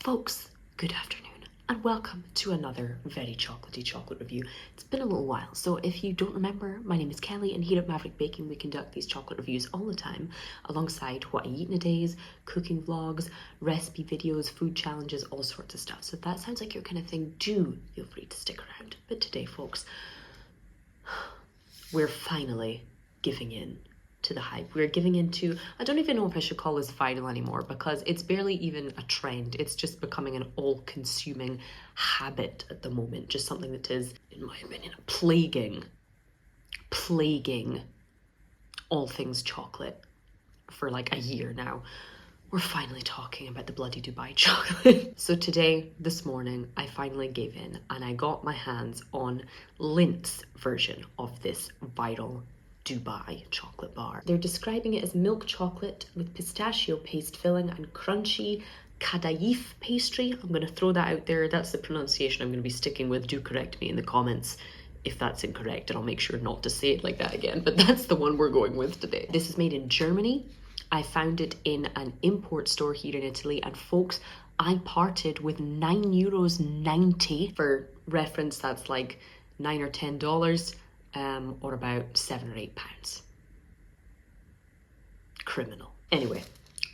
Folks, good afternoon and welcome to another very chocolatey chocolate review. It's been a little while, so if you don't remember, my name is Kelly and here at Maverick Baking we conduct these chocolate reviews all the time alongside what I eat in a days, cooking vlogs, recipe videos, food challenges, all sorts of stuff. So if that sounds like your kind of thing, do feel free to stick around. But today, folks, we're finally giving in to the hype. We're giving into, I don't even know if I should call this viral anymore because it's barely even a trend. It's just becoming an all-consuming habit at the moment. Just something that is, in my opinion, plaguing all things chocolate for like a year now. We're finally talking about the bloody Dubai chocolate. So today, this morning, I finally gave in and I got my hands on Lindt's version of this viral Dubai chocolate bar. They're describing it as milk chocolate with pistachio paste filling and crunchy kadayif pastry. I'm going to throw that out there. That's the pronunciation I'm going to be sticking with. Do correct me in the comments if that's incorrect and I'll make sure not to say it like that again. But that's the one we're going with today. This is made in Germany. I found it in an import store here in Italy, and folks, I parted with €9.90. For reference, that's like $9 or $10. Or about £7 or £8. Criminal. Anyway,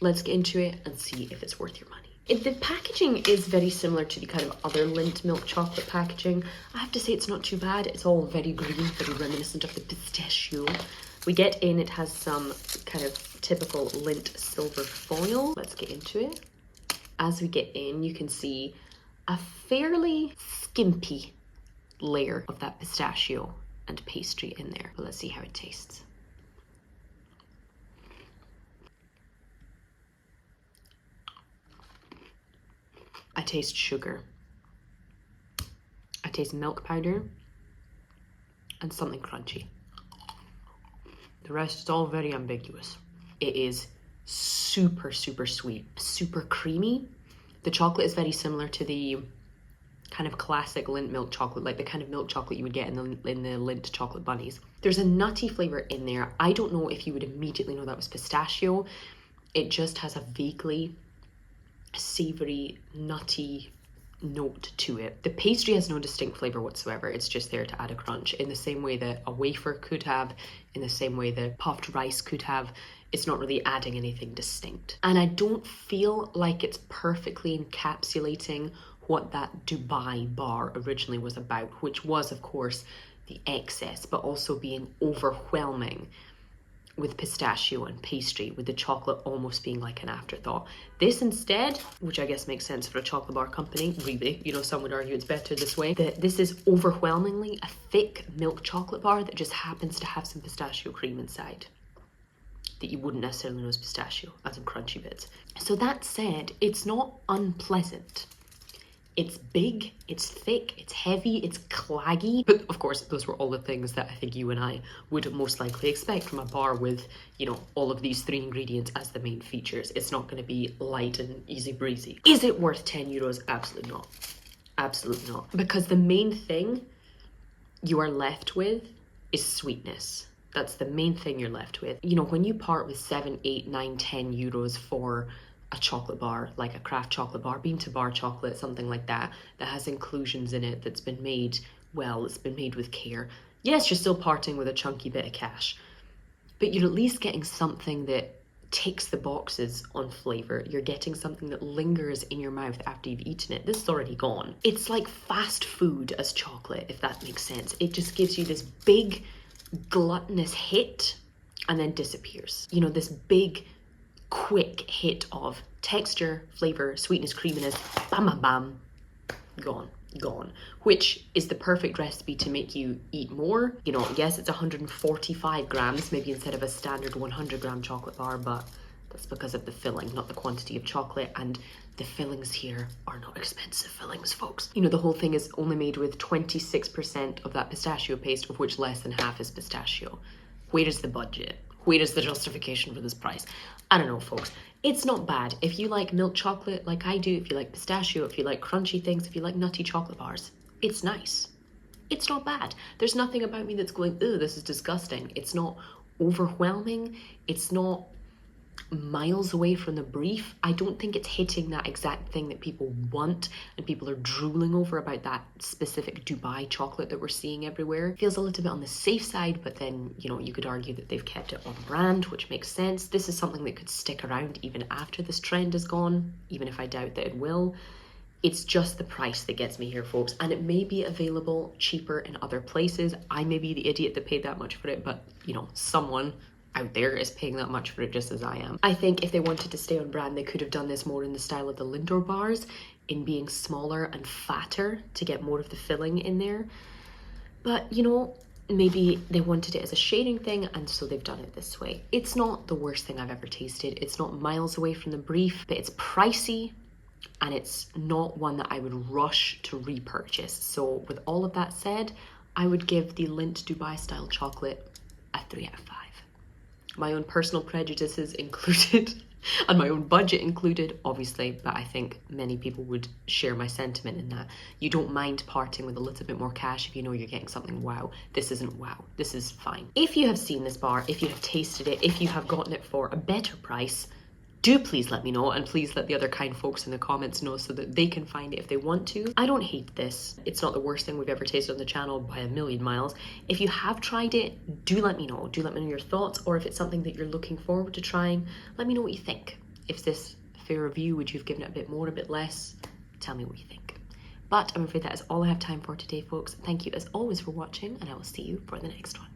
let's get into it and see if it's worth your money. The packaging is very similar to the kind of other Lindt milk chocolate packaging. I have to say it's not too bad. It's all very green, very reminiscent of the pistachio. We get in, it has some kind of typical Lindt silver foil. Let's get into it. As we get in, you can see a fairly skimpy layer of that pistachio and pastry in there. But let's see how it tastes. I taste sugar. I taste milk powder and something crunchy. The rest is all very ambiguous. It is super, super sweet, super creamy. The chocolate is very similar to the kind of classic Lindt milk chocolate, like the kind of milk chocolate you would get in the Lindt chocolate bunnies. There's a nutty flavor in there. I don't know if you would immediately know that was pistachio. It just has a vaguely savory, nutty note to it. The pastry has no distinct flavor whatsoever. It's just there to add a crunch in the same way that a wafer could have, in the same way that puffed rice could have. It's not really adding anything distinct. And I don't feel like it's perfectly encapsulating what that Dubai bar originally was about, which was, of course, the excess, but also being overwhelming with pistachio and pastry, with the chocolate almost being like an afterthought. This instead, which I guess makes sense for a chocolate bar company, really, you know, some would argue it's better this way, that this is overwhelmingly a thick milk chocolate bar that just happens to have some pistachio cream inside that you wouldn't necessarily know is pistachio, and some crunchy bits. So that said, it's not unpleasant. It's big, it's thick, it's heavy, it's claggy. But of course, those were all the things that I think you and I would most likely expect from a bar with, you know, all of these three ingredients as the main features. It's not going to be light and easy breezy. Is it worth €10? Absolutely not. Absolutely not. Because the main thing you are left with is sweetness. That's the main thing you're left with. You know, when you part with 7, 8, 9, €10 for a chocolate bar, like a craft chocolate bar, bean to bar chocolate, something like that, that has inclusions in it, that's been made well, it's been made with care. Yes, you're still parting with a chunky bit of cash, but you're at least getting something that ticks the boxes on flavor. You're getting something that lingers in your mouth after you've eaten it. This is already gone. It's like fast food as chocolate, if that makes sense. It just gives you this big, gluttonous hit and then disappears. You know, this big, quick hit of texture, flavor, sweetness, creaminess, bam, bam, bam, gone, which is the perfect recipe to make you eat more. You know, yes, it's 145 grams, maybe instead of a standard 100-gram chocolate bar, but that's because of the filling, not the quantity of chocolate, and the fillings here are not expensive fillings, folks. You know, the whole thing is only made with 26% of that pistachio paste, of which less than half is pistachio. Where is the budget? Where is the justification for this price? I don't know, folks. It's not bad. If you like milk chocolate like I do, if you like pistachio, if you like crunchy things, if you like nutty chocolate bars, it's nice. It's not bad. There's nothing about me that's going, "Ugh, this is disgusting." It's not overwhelming. It's not miles away from the brief. I don't think it's hitting that exact thing that people want and people are drooling over about that specific Dubai chocolate that we're seeing everywhere. It feels a little bit on the safe side, but then, you know, you could argue that they've kept it on brand, which makes sense. This is something that could stick around even after this trend is gone, even if I doubt that it will. It's just the price that gets me here, folks, and it may be available cheaper in other places. I may be the idiot that paid that much for it, but, you know, someone out there is paying that much for it just as I am. I think if they wanted to stay on brand, they could have done this more in the style of the Lindt bars, in being smaller and fatter to get more of the filling in there. But, you know, maybe they wanted it as a shading thing, and so they've done it this way. It's not the worst thing I've ever tasted. It's not miles away from the brief, but it's pricey, and it's not one that I would rush to repurchase. So with all of that said, I would give the Lindt Dubai style chocolate a 3 out of 5. My own personal prejudices included, and my own budget included, obviously, but I think many people would share my sentiment in that. You don't mind parting with a little bit more cash if you know you're getting something wow. This isn't wow, this is fine. If you have seen this bar, if you have tasted it, if you have gotten it for a better price, do please let me know, and please let the other kind folks in the comments know so that they can find it if they want to. I don't hate this. It's not the worst thing we've ever tasted on the channel by a million miles. If you have tried it, do let me know. Do let me know your thoughts, or if it's something that you're looking forward to trying, let me know what you think. If this fair review, would you have given it a bit more, a bit less? Tell me what you think. But I'm afraid that is all I have time for today, folks. Thank you as always for watching, and I will see you for the next one.